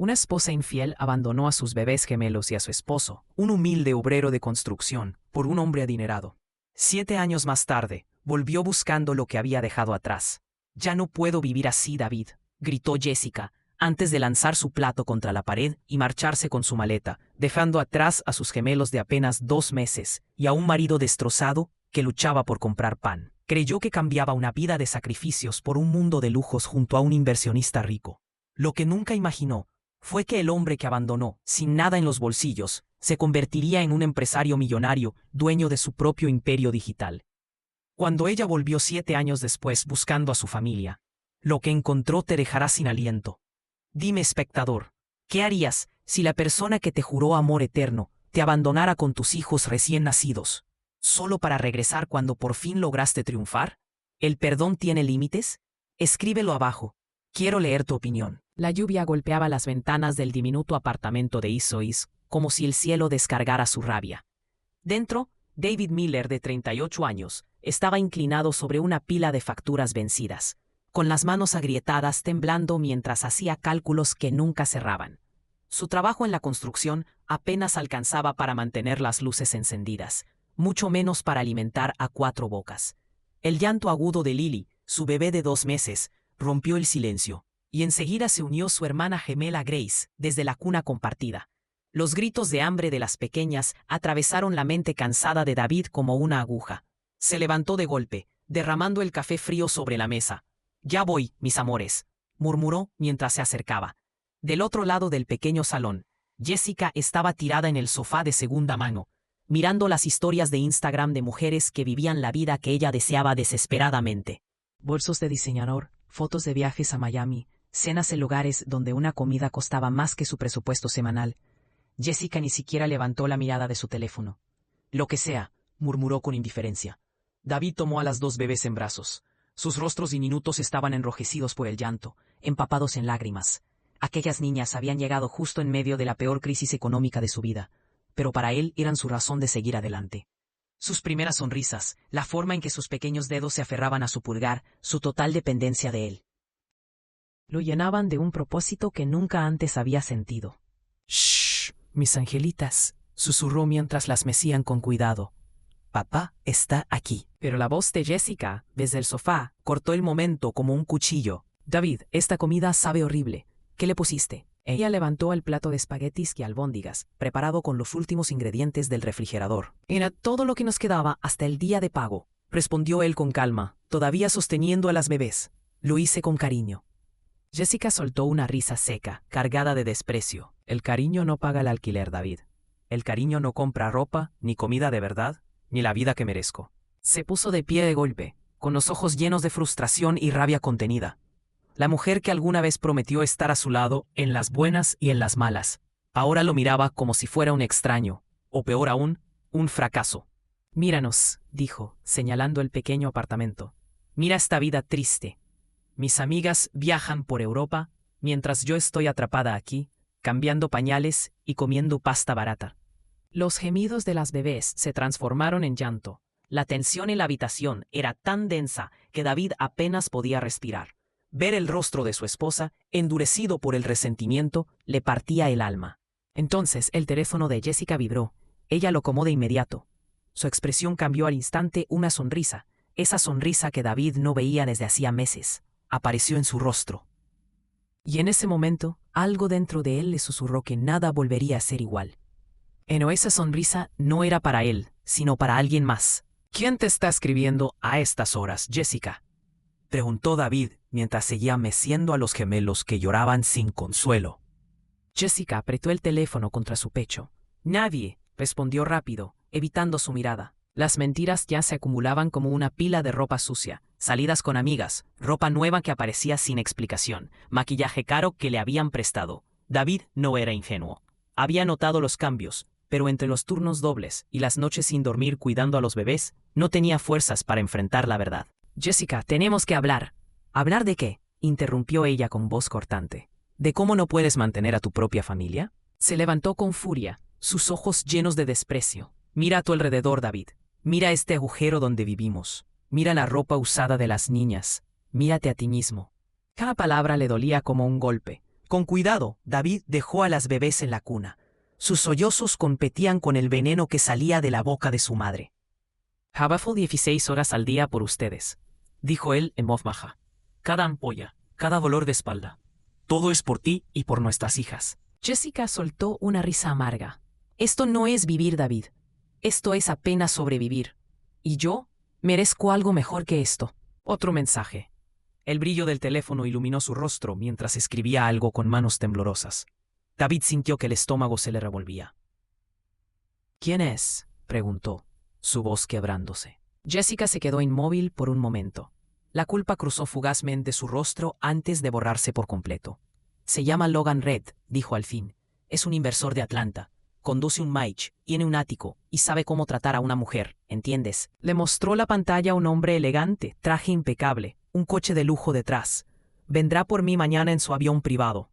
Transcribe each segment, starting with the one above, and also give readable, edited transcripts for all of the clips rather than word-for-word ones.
Una esposa infiel abandonó a sus bebés gemelos y a su esposo, un humilde obrero de construcción, por un hombre adinerado. 7 años más tarde, volvió buscando lo que había dejado atrás. «Ya no puedo vivir así, David», gritó Jessica, antes de lanzar su plato contra la pared y marcharse con su maleta, dejando atrás a sus gemelos de apenas 2 meses y a un marido destrozado que luchaba por comprar pan. Creyó que cambiaba una vida de sacrificios por un mundo de lujos junto a un inversionista rico. Lo que nunca imaginó fue que el hombre que abandonó, sin nada en los bolsillos, se convertiría en un empresario millonario, dueño de su propio imperio digital. Cuando ella volvió 7 años después buscando a su familia, lo que encontró te dejará sin aliento. Dime, espectador, ¿qué harías si la persona que te juró amor eterno te abandonara con tus hijos recién nacidos, solo para regresar cuando por fin lograste triunfar? ¿El perdón tiene límites? Escríbelo abajo. Quiero leer tu opinión. La lluvia golpeaba las ventanas del diminuto apartamento de Isois, como si el cielo descargara su rabia. Dentro, David Miller, de 38 años, estaba inclinado sobre una pila de facturas vencidas, con las manos agrietadas, temblando mientras hacía cálculos que nunca cerraban. Su trabajo en la construcción apenas alcanzaba para mantener las luces encendidas, mucho menos para alimentar a 4 bocas. El llanto agudo de Lily, su bebé de 2 meses, rompió el silencio, y enseguida se unió su hermana gemela Grace, desde la cuna compartida. Los gritos de hambre de las pequeñas atravesaron la mente cansada de David como una aguja. Se levantó de golpe, derramando el café frío sobre la mesa. «Ya voy, mis amores», murmuró mientras se acercaba. Del otro lado del pequeño salón, Jessica estaba tirada en el sofá de segunda mano, mirando las historias de Instagram de mujeres que vivían la vida que ella deseaba desesperadamente. Bolsos de diseñador, fotos de viajes a Miami, cenas en lugares donde una comida costaba más que su presupuesto semanal. Jessica ni siquiera levantó la mirada de su teléfono. «Lo que sea», murmuró con indiferencia. David tomó a las 2 bebés en brazos. Sus rostros diminutos estaban enrojecidos por el llanto, empapados en lágrimas. Aquellas niñas habían llegado justo en medio de la peor crisis económica de su vida, pero para él eran su razón de seguir adelante. Sus primeras sonrisas, la forma en que sus pequeños dedos se aferraban a su pulgar, su total dependencia de él, lo llenaban de un propósito que nunca antes había sentido. «Shh, mis angelitas», susurró mientras las mecían con cuidado. «Papá está aquí». Pero la voz de Jessica, desde el sofá, cortó el momento como un cuchillo. «David, esta comida sabe horrible. ¿Qué le pusiste?» Ella levantó el plato de espaguetis y albóndigas, preparado con los últimos ingredientes del refrigerador. «Era todo lo que nos quedaba hasta el día de pago», respondió él con calma, todavía sosteniendo a las bebés. «Lo hice con cariño». Jessica soltó una risa seca, cargada de desprecio. «El cariño no paga el alquiler, David. El cariño no compra ropa, ni comida de verdad, ni la vida que merezco». Se puso de pie de golpe, con los ojos llenos de frustración y rabia contenida. La mujer que alguna vez prometió estar a su lado en las buenas y en las malas, ahora lo miraba como si fuera un extraño, o peor aún, un fracaso. «Míranos», dijo, señalando el pequeño apartamento. «Mira esta vida triste. Mis amigas viajan por Europa, mientras yo estoy atrapada aquí, cambiando pañales y comiendo pasta barata». Los gemidos de las bebés se transformaron en llanto. La tensión en la habitación era tan densa que David apenas podía respirar. Ver el rostro de su esposa, endurecido por el resentimiento, le partía el alma. Entonces el teléfono de Jessica vibró. Ella lo tomó de inmediato. Su expresión cambió al instante. Una sonrisa, esa sonrisa que David no veía desde hacía meses, apareció en su rostro. Y en ese momento, algo dentro de él le susurró que nada volvería a ser igual. Pero esa sonrisa no era para él, sino para alguien más. «¿Quién te está escribiendo a estas horas, Jessica?», preguntó David mientras seguía meciendo a los gemelos que lloraban sin consuelo. Jessica apretó el teléfono contra su pecho. «Nadie», respondió rápido, evitando su mirada. Las mentiras ya se acumulaban como una pila de ropa sucia, salidas con amigas, ropa nueva que aparecía sin explicación, maquillaje caro que le habían prestado. David no era ingenuo. Había notado los cambios, pero entre los turnos dobles y las noches sin dormir cuidando a los bebés, no tenía fuerzas para enfrentar la verdad. «Jessica, tenemos que hablar». «¿Hablar de qué?», interrumpió ella con voz cortante. «¿De cómo no puedes mantener a tu propia familia?». Se levantó con furia, sus ojos llenos de desprecio. «Mira a tu alrededor, David. Mira este agujero donde vivimos. Mira la ropa usada de las niñas. Mírate a ti mismo». Cada palabra le dolía como un golpe, Con cuidado, David dejó a las bebés en la cuna. Sus sollozos competían con el veneno que salía de la boca de su madre. Trabajo 16 horas al día por ustedes, dijo él en voz baja. Cada ampolla, cada dolor de espalda. Todo es por ti y por nuestras hijas. Jessica soltó una risa amarga. Esto no es vivir, David. Esto es apenas sobrevivir. Y yo merezco algo mejor que esto. Otro mensaje. El brillo del teléfono iluminó su rostro mientras escribía algo con manos temblorosas. David sintió que el estómago se le revolvía. ¿Quién es?, preguntó, su voz quebrándose. Jessica se quedó inmóvil por un momento. La culpa cruzó fugazmente su rostro antes de borrarse por completo. Se llama Logan Red, dijo al fin. Es un inversor de Atlanta. Conduce un Maich, tiene un ático y sabe cómo tratar a una mujer, ¿entiendes? Le mostró la pantalla a un hombre elegante, traje impecable, un coche de lujo detrás. Vendrá por mí mañana en su avión privado.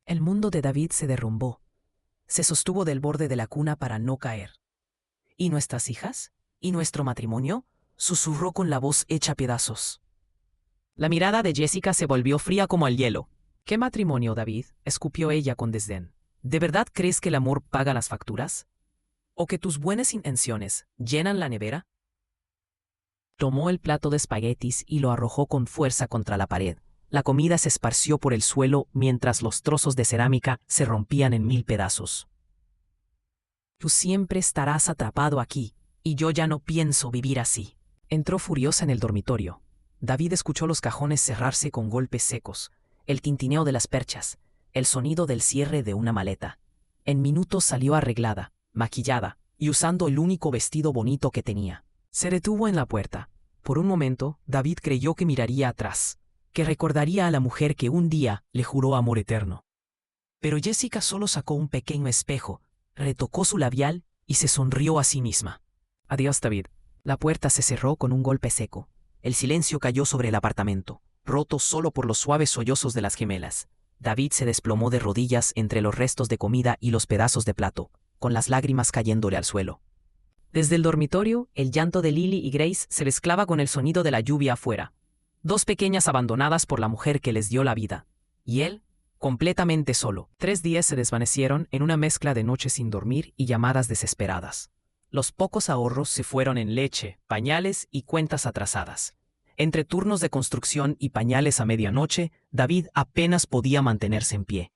El mundo de David se derrumbó. Se sostuvo del borde de la cuna para no caer. ¿Y nuestras hijas? ¿Y nuestro matrimonio?, susurró con la voz hecha pedazos. La mirada de Jessica se volvió fría como el hielo. ¿Qué matrimonio, David?, escupió ella con desdén. ¿De verdad crees que el amor paga las facturas? ¿O que tus buenas intenciones llenan la nevera? Tomó el plato de espaguetis y lo arrojó con fuerza contra la pared. La comida se esparció por el suelo mientras los trozos de cerámica se rompían en 1000 pedazos. Tú siempre estarás atrapado aquí, y yo ya no pienso vivir así. Entró furiosa en el dormitorio. David escuchó los cajones cerrarse con golpes secos, el tintineo de las perchas, el sonido del cierre de una maleta. En minutos salió arreglada, maquillada, y usando el único vestido bonito que tenía. Se detuvo en la puerta. Por un momento, David creyó que miraría atrás, que recordaría a la mujer que un día le juró amor eterno. Pero Jessica solo sacó un pequeño espejo, retocó su labial y se sonrió a sí misma. Adiós, David. La puerta se cerró con un golpe seco. El silencio cayó sobre el apartamento, roto solo por los suaves sollozos de las gemelas. David se desplomó de rodillas entre los restos de comida y los pedazos de plato, con las lágrimas cayéndole al suelo. Desde el dormitorio, el llanto de Lily y Grace se mezclaba con el sonido de la lluvia afuera. Dos pequeñas abandonadas por la mujer que les dio la vida. Y él, completamente solo. 3 días se desvanecieron en una mezcla de noches sin dormir y llamadas desesperadas. Los pocos ahorros se fueron en leche, pañales y cuentas atrasadas. Entre turnos de construcción y pañales a medianoche, David apenas podía mantenerse en pie.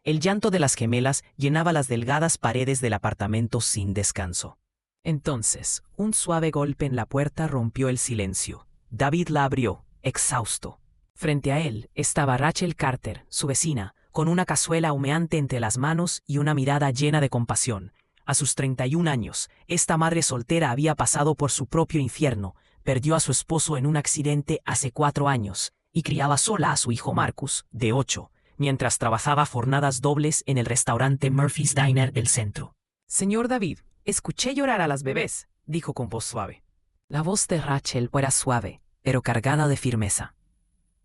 El llanto de las gemelas llenaba las delgadas paredes del apartamento sin descanso. Entonces, un suave golpe en la puerta rompió el silencio. David la abrió, exhausto. Frente a él estaba Rachel Carter, su vecina, con una cazuela humeante entre las manos y una mirada llena de compasión. A sus 31 años, esta madre soltera había pasado por su propio infierno. Perdió a su esposo en un accidente hace 4 años y criaba sola a su hijo Marcus, de 8, mientras trabajaba jornadas dobles en el restaurante Murphy's Diner del centro. Señor David, escuché llorar a las bebés, dijo con voz suave. La voz de Rachel era suave, pero cargada de firmeza.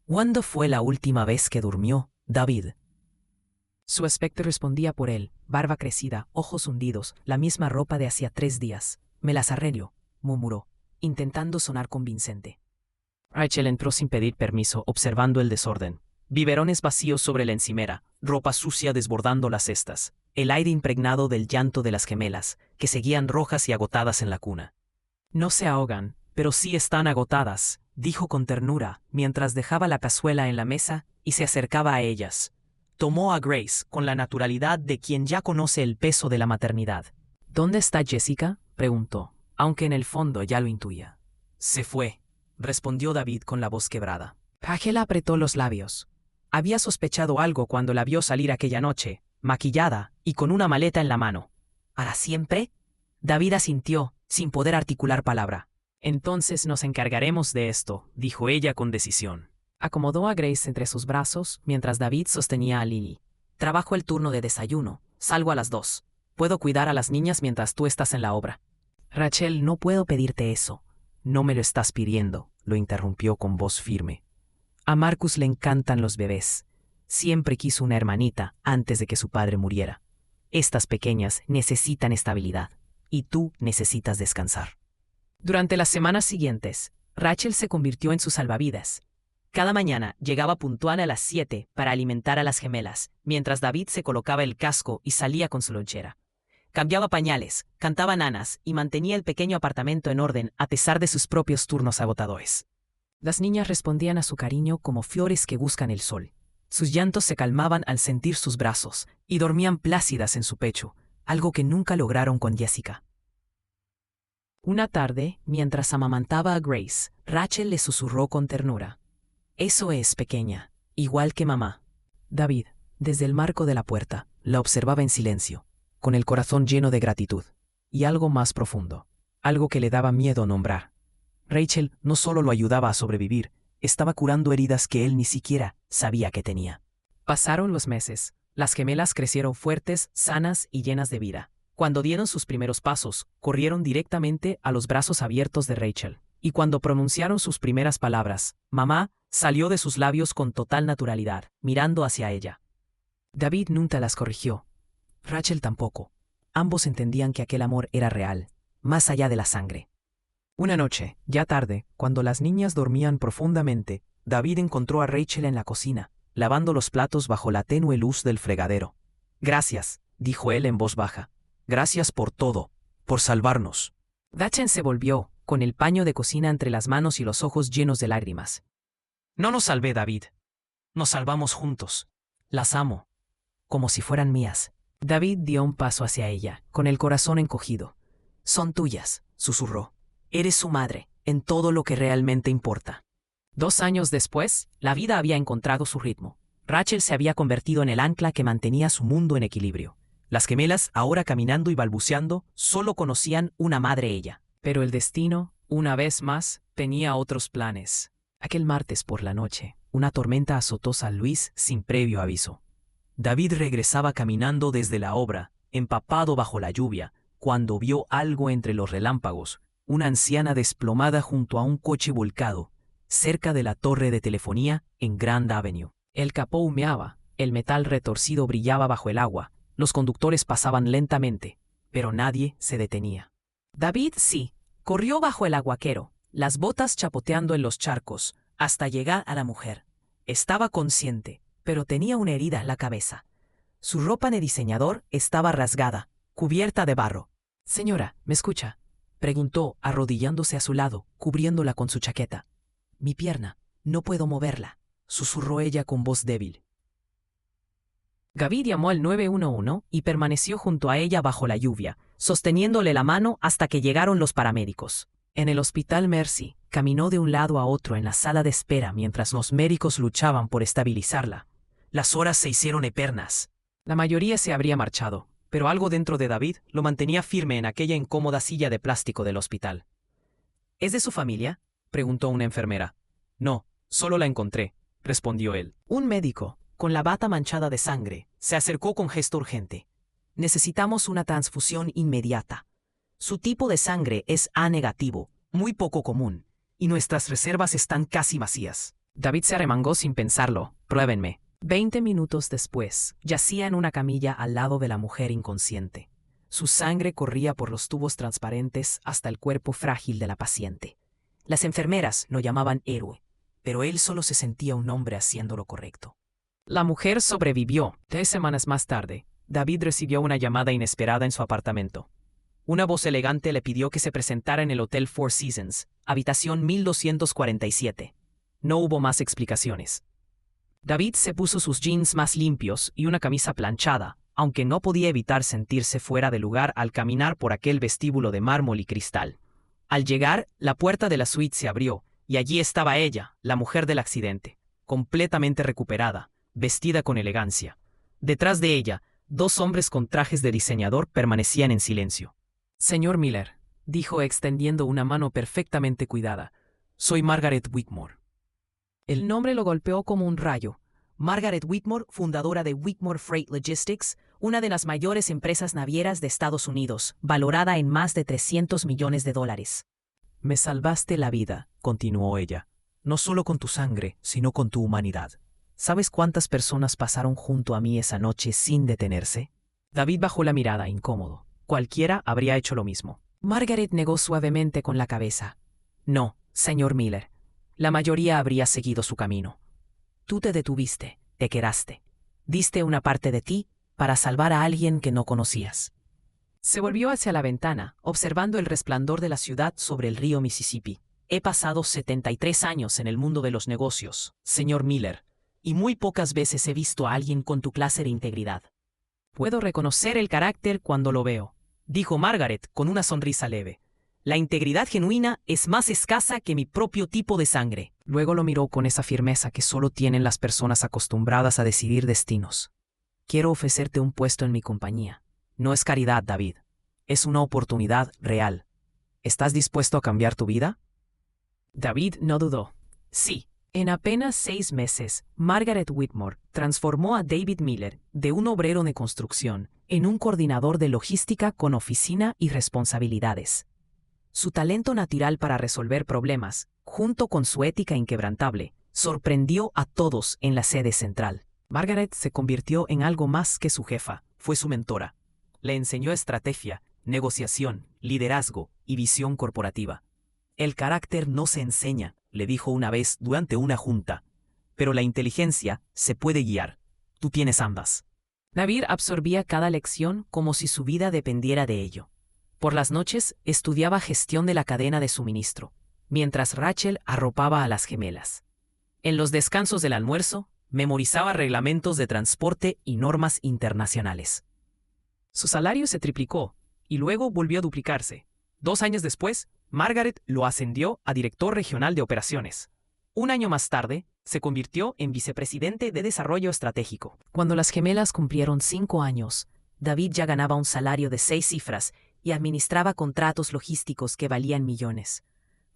¿Cuándo fue la última vez que durmió, David? Su aspecto respondía por él, barba crecida, ojos hundidos, la misma ropa de hacía 3 días. Me las arreglo, murmuró, intentando sonar convincente. Rachel entró sin pedir permiso, observando el desorden. Biberones vacíos sobre la encimera, ropa sucia desbordando las cestas, el aire impregnado del llanto de las gemelas, que seguían rojas y agotadas en la cuna. No se ahogan, pero sí están agotadas, dijo con ternura, mientras dejaba la cazuela en la mesa y se acercaba a ellas. Tomó a Grace con la naturalidad de quien ya conoce el peso de la maternidad. ¿Dónde está Jessica?, preguntó, aunque en el fondo ya lo intuía. Se fue, respondió David con la voz quebrada. Rachel apretó los labios. Había sospechado algo cuando la vio salir aquella noche, maquillada y con una maleta en la mano. ¿Para siempre? David asintió, sin poder articular palabra. Entonces nos encargaremos de esto, dijo ella con decisión. Acomodó a Grace entre sus brazos mientras David sostenía a Lily. Trabajo el turno de desayuno. Salgo a las 2. Puedo cuidar a las niñas mientras tú estás en la obra. Rachel, no puedo pedirte eso. No me lo estás pidiendo, lo interrumpió con voz firme. A Marcus le encantan los bebés. Siempre quiso una hermanita antes de que su padre muriera. Estas pequeñas necesitan estabilidad, y tú necesitas descansar. Durante las semanas siguientes, Rachel se convirtió en su salvavidas. Cada mañana llegaba puntual a las 7 para alimentar a las gemelas, mientras David se colocaba el casco y salía con su lonchera. Cambiaba pañales, cantaba nanas y mantenía el pequeño apartamento en orden a pesar de sus propios turnos agotadores. Las niñas respondían a su cariño como flores que buscan el sol. Sus llantos se calmaban al sentir sus brazos y dormían plácidas en su pecho, algo que nunca lograron con Jessica. Una tarde, mientras amamantaba a Grace, Rachel le susurró con ternura: «Eso es, pequeña, igual que mamá». David, desde el marco de la puerta, la observaba en silencio, con el corazón lleno de gratitud, y algo más profundo, algo que le daba miedo nombrar. Rachel no solo lo ayudaba a sobrevivir, estaba curando heridas que él ni siquiera sabía que tenía. Pasaron los meses, las gemelas crecieron fuertes, sanas y llenas de vida. Cuando dieron sus primeros pasos, corrieron directamente a los brazos abiertos de Rachel, y cuando pronunciaron sus primeras palabras, mamá, salió de sus labios con total naturalidad, mirando hacia ella. David nunca las corrigió. Rachel tampoco. Ambos entendían que aquel amor era real, más allá de la sangre. Una noche, ya tarde, cuando las niñas dormían profundamente, David encontró a Rachel en la cocina, lavando los platos bajo la tenue luz del fregadero. «Gracias», dijo él en voz baja. «Gracias por todo, por salvarnos». Rachel se volvió, con el paño de cocina entre las manos y los ojos llenos de lágrimas. «No nos salvé, David. Nos salvamos juntos. Las amo. Como si fueran mías». David dio un paso hacia ella, con el corazón encogido. «Son tuyas», susurró. «Eres su madre, en todo lo que realmente importa». 2 años después, la vida había encontrado su ritmo. Rachel se había convertido en el ancla que mantenía su mundo en equilibrio. Las gemelas, ahora caminando y balbuceando, solo conocían una madre ella. Pero el destino, una vez más, tenía otros planes. Aquel martes por la noche, una tormenta azotó San Luis sin previo aviso. David regresaba caminando desde la obra, empapado bajo la lluvia, cuando vio algo entre los relámpagos, una anciana desplomada junto a un coche volcado, cerca de la torre de telefonía en Grand Avenue. El capó humeaba, el metal retorcido brillaba bajo el agua, los conductores pasaban lentamente, pero nadie se detenía. David sí, corrió bajo el aguacero, las botas chapoteando en los charcos, hasta llegar a la mujer. Estaba consciente, pero tenía una herida en la cabeza. Su ropa de diseñador estaba rasgada, cubierta de barro. «Señora, ¿me escucha?», preguntó, arrodillándose a su lado, cubriéndola con su chaqueta. «Mi pierna, no puedo moverla», susurró ella con voz débil. David llamó al 911 y permaneció junto a ella bajo la lluvia, sosteniéndole la mano hasta que llegaron los paramédicos. En el hospital Mercy, caminó de un lado a otro en la sala de espera mientras los médicos luchaban por estabilizarla. Las horas se hicieron eternas. La mayoría se habría marchado, pero algo dentro de David lo mantenía firme en aquella incómoda silla de plástico del hospital. «¿Es de su familia?», preguntó una enfermera. «No, solo la encontré», respondió él. Un médico, con la bata manchada de sangre, se acercó con gesto urgente. «Necesitamos una transfusión inmediata. Su tipo de sangre es A negativo, muy poco común, y nuestras reservas están casi vacías». David se arremangó sin pensarlo. «Pruébenme». 20 minutos después, yacía en una camilla al lado de la mujer inconsciente. Su sangre corría por los tubos transparentes hasta el cuerpo frágil de la paciente. Las enfermeras lo llamaban héroe, pero él solo se sentía un hombre haciendo lo correcto. La mujer sobrevivió. 3 semanas más tarde, David recibió una llamada inesperada en su apartamento. Una voz elegante le pidió que se presentara en el Hotel Four Seasons, habitación 1247. No hubo más explicaciones. David se puso sus jeans más limpios y una camisa planchada, aunque no podía evitar sentirse fuera de lugar al caminar por aquel vestíbulo de mármol y cristal. Al llegar, la puerta de la suite se abrió, y allí estaba ella, la mujer del accidente, completamente recuperada, vestida con elegancia. Detrás de ella, 2 hombres con trajes de diseñador permanecían en silencio. «Señor Miller», dijo extendiendo una mano perfectamente cuidada, «soy Margaret Whitmore». El nombre lo golpeó como un rayo. Margaret Whitmore, fundadora de Whitmore Freight Logistics, una de las mayores empresas navieras de Estados Unidos, valorada en más de $300 millones. «Me salvaste la vida», continuó ella, «no solo con tu sangre, sino con tu humanidad. ¿Sabes cuántas personas pasaron junto a mí esa noche sin detenerse?» David bajó la mirada, incómodo. Cualquiera habría hecho lo mismo. Margaret negó suavemente con la cabeza. «No, señor Miller. la mayoría habría seguido su camino. Tú te detuviste, te quedaste. Diste una parte de ti para salvar a alguien que no conocías. Se volvió hacia la ventana, observando el resplandor de la ciudad sobre el río Mississippi. He pasado 73 años en el mundo de los negocios, señor Miller, y muy pocas veces he visto a alguien con tu clase de integridad. Puedo reconocer el carácter cuando lo veo, dijo Margaret con una sonrisa leve. La integridad genuina es más escasa que mi propio tipo de sangre. Luego lo miró con esa firmeza que solo tienen las personas acostumbradas a decidir destinos. Quiero ofrecerte un puesto en mi compañía. No es caridad, David. Es una oportunidad real. ¿Estás dispuesto a cambiar tu vida? David no dudó. Sí. En apenas 6 meses, Margaret Whitmore transformó a David Miller de un obrero de construcción en un coordinador de logística con oficina y responsabilidades. Su talento natural para resolver problemas, junto con su ética inquebrantable, sorprendió a todos en la sede central. Margaret se convirtió en algo más que su jefa, fue su mentora. Le enseñó estrategia, negociación, liderazgo y visión corporativa. El carácter no se enseña, le dijo una vez durante una junta, pero la inteligencia se puede guiar. Tú tienes ambas. David absorbía cada lección como si su vida dependiera de ello. Por las noches estudiaba gestión de la cadena de suministro, mientras Rachel arropaba a las gemelas. En los descansos del almuerzo, memorizaba reglamentos de transporte y normas internacionales. Su salario se triplicó y luego volvió a duplicarse. 2 años después, Margaret lo ascendió a director regional de operaciones. 1 año más tarde, se convirtió en vicepresidente de desarrollo estratégico. Cuando las gemelas cumplieron 5 años, David ya ganaba un salario de 6 cifras y administraba contratos logísticos que valían millones.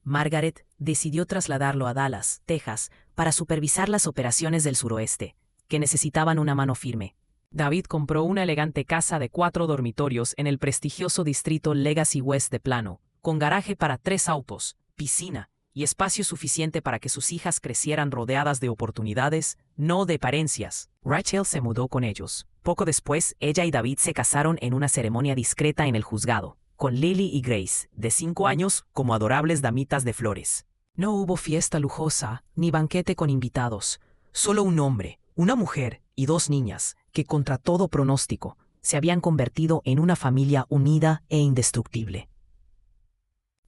Margaret decidió trasladarlo a Dallas, Texas, para supervisar las operaciones del suroeste, que necesitaban una mano firme. David compró una elegante casa de 4 dormitorios en el prestigioso distrito Legacy West de Plano, con garaje para 3 autos, piscina y espacio suficiente para que sus hijas crecieran rodeadas de oportunidades, no de carencias. Rachel se mudó con ellos. Poco después, ella y David se casaron en una ceremonia discreta en el juzgado, con Lily y Grace, de 5 años, como adorables damitas de flores. No hubo fiesta lujosa, ni banquete con invitados. Solo un hombre, una mujer y 2 niñas, que contra todo pronóstico, se habían convertido en una familia unida e indestructible.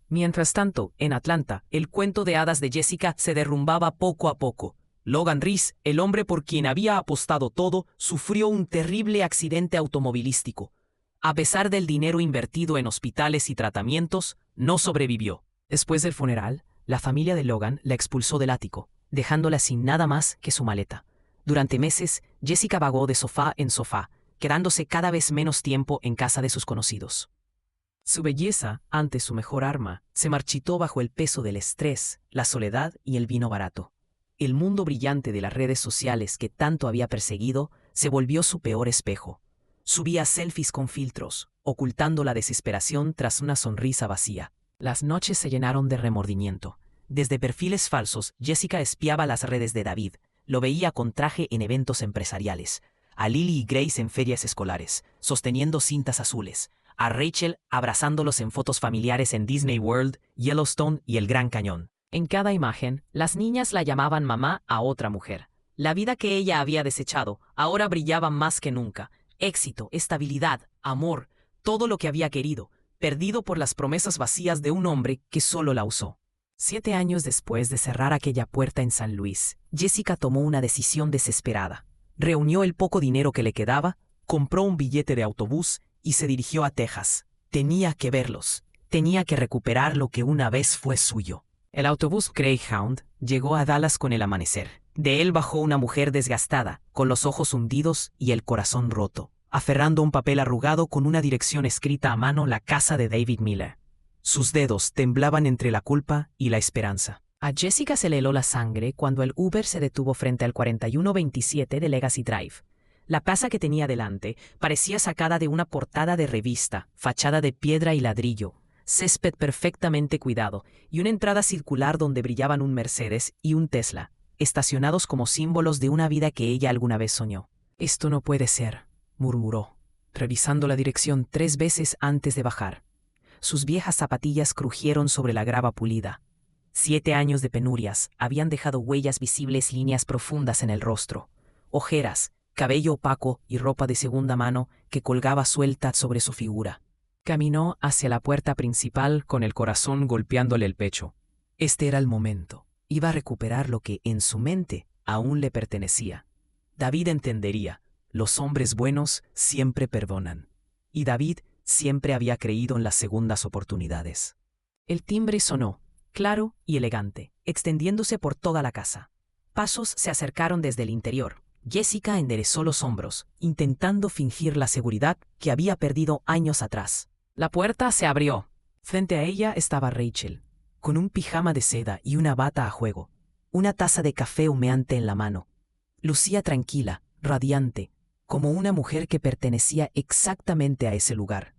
Mientras tanto, en Atlanta, el cuento de hadas de Jessica se derrumbaba poco a poco. Logan Reese, el hombre por quien había apostado todo, sufrió un terrible accidente automovilístico. A pesar del dinero invertido en hospitales y tratamientos, no sobrevivió. Después del funeral, la familia de Logan la expulsó del ático, dejándola sin nada más que su maleta. Durante meses, Jessica vagó de sofá en sofá, quedándose cada vez menos tiempo en casa de sus conocidos. Su belleza, antes su mejor arma, se marchitó bajo el peso del estrés, la soledad y el vino barato. El mundo brillante de las redes sociales que tanto había perseguido se volvió su peor espejo. Subía selfies con filtros, ocultando la desesperación tras una sonrisa vacía. Las noches se llenaron de remordimiento. Desde perfiles falsos, Jessica espiaba las redes de David. Lo veía con traje en eventos empresariales. A Lily y Grace en ferias escolares, sosteniendo cintas azules. A Rachel abrazándolos en fotos familiares en Disney World, Yellowstone y el Gran Cañón. En cada imagen, las niñas la llamaban mamá a otra mujer. La vida que ella había desechado ahora brillaba más que nunca. Éxito, estabilidad, amor, todo lo que había querido, perdido por las promesas vacías de un hombre que solo la usó. 7 años después de cerrar aquella puerta en San Luis, Jessica tomó una decisión desesperada. Reunió el poco dinero que le quedaba, compró un billete de autobús y se dirigió a Texas. Tenía que verlos. Tenía que recuperar lo que una vez fue suyo. El autobús Greyhound llegó a Dallas con el amanecer. De él bajó una mujer desgastada, con los ojos hundidos y el corazón roto, aferrando un papel arrugado con una dirección escrita a mano: la casa de David Miller. Sus dedos temblaban entre la culpa y la esperanza. A Jessica se le heló la sangre cuando el Uber se detuvo frente al 4127 de Legacy Drive. La casa que tenía delante parecía sacada de una portada de revista, fachada de piedra y ladrillo, césped perfectamente cuidado y una entrada circular donde brillaban un Mercedes y un Tesla, estacionados como símbolos de una vida que ella alguna vez soñó. «Esto no puede ser», murmuró, revisando la dirección 3 veces antes de bajar. Sus viejas zapatillas crujieron sobre la grava pulida. 7 años de penurias habían dejado huellas visibles y líneas profundas en el rostro, ojeras, cabello opaco y ropa de segunda mano que colgaba suelta sobre su figura. Caminó hacia la puerta principal con el corazón golpeándole el pecho. Este era el momento. Iba a recuperar lo que en su mente aún le pertenecía. David entendería. Los hombres buenos siempre perdonan. Y David siempre había creído en las segundas oportunidades. El timbre sonó, claro y elegante, extendiéndose por toda la casa. Pasos se acercaron desde el interior. Jessica enderezó los hombros, intentando fingir la seguridad que había perdido años atrás. La puerta se abrió. Frente a ella estaba Rachel, con un pijama de seda y una bata a juego, una taza de café humeante en la mano. Lucía tranquila, radiante, como una mujer que pertenecía exactamente a ese lugar.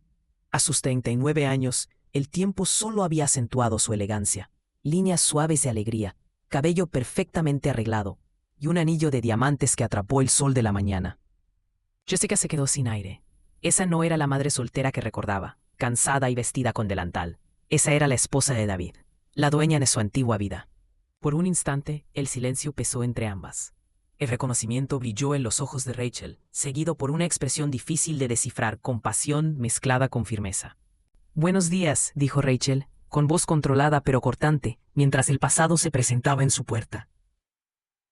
A sus 39 años, el tiempo solo había acentuado su elegancia. Líneas suaves de alegría, cabello perfectamente arreglado y un anillo de diamantes que atrapó el sol de la mañana. Jessica se quedó sin aire. Esa no era la madre soltera que recordaba, cansada y vestida con delantal. Esa era la esposa de David, la dueña de su antigua vida. Por un instante, el silencio pesó entre ambas. El reconocimiento brilló en los ojos de Rachel, seguido por una expresión difícil de descifrar, compasión mezclada con firmeza. «Buenos días», dijo Rachel, con voz controlada pero cortante, mientras el pasado se presentaba en su puerta.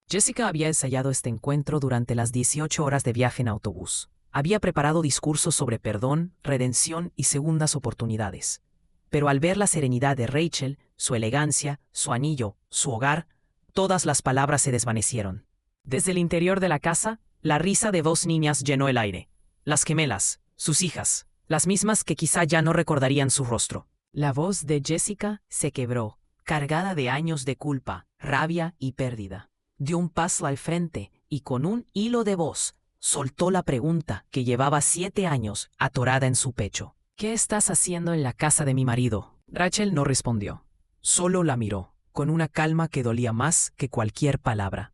Jessica había ensayado este encuentro durante las 18 horas de viaje en autobús. Había preparado discursos sobre perdón, redención y segundas oportunidades. Pero al ver la serenidad de Rachel, su elegancia, su anillo, su hogar, todas las palabras se desvanecieron. Desde el interior de la casa, la risa de 2 niñas llenó el aire. Las gemelas, sus hijas, las mismas que quizá ya no recordarían su rostro. La voz de Jessica se quebró, cargada de años de culpa, rabia y pérdida. Dio un paso al frente y con un hilo de voz soltó la pregunta que llevaba 7 años atorada en su pecho. «¿Qué estás haciendo en la casa de mi marido?» Rachel no respondió. Solo la miró, con una calma que dolía más que cualquier palabra.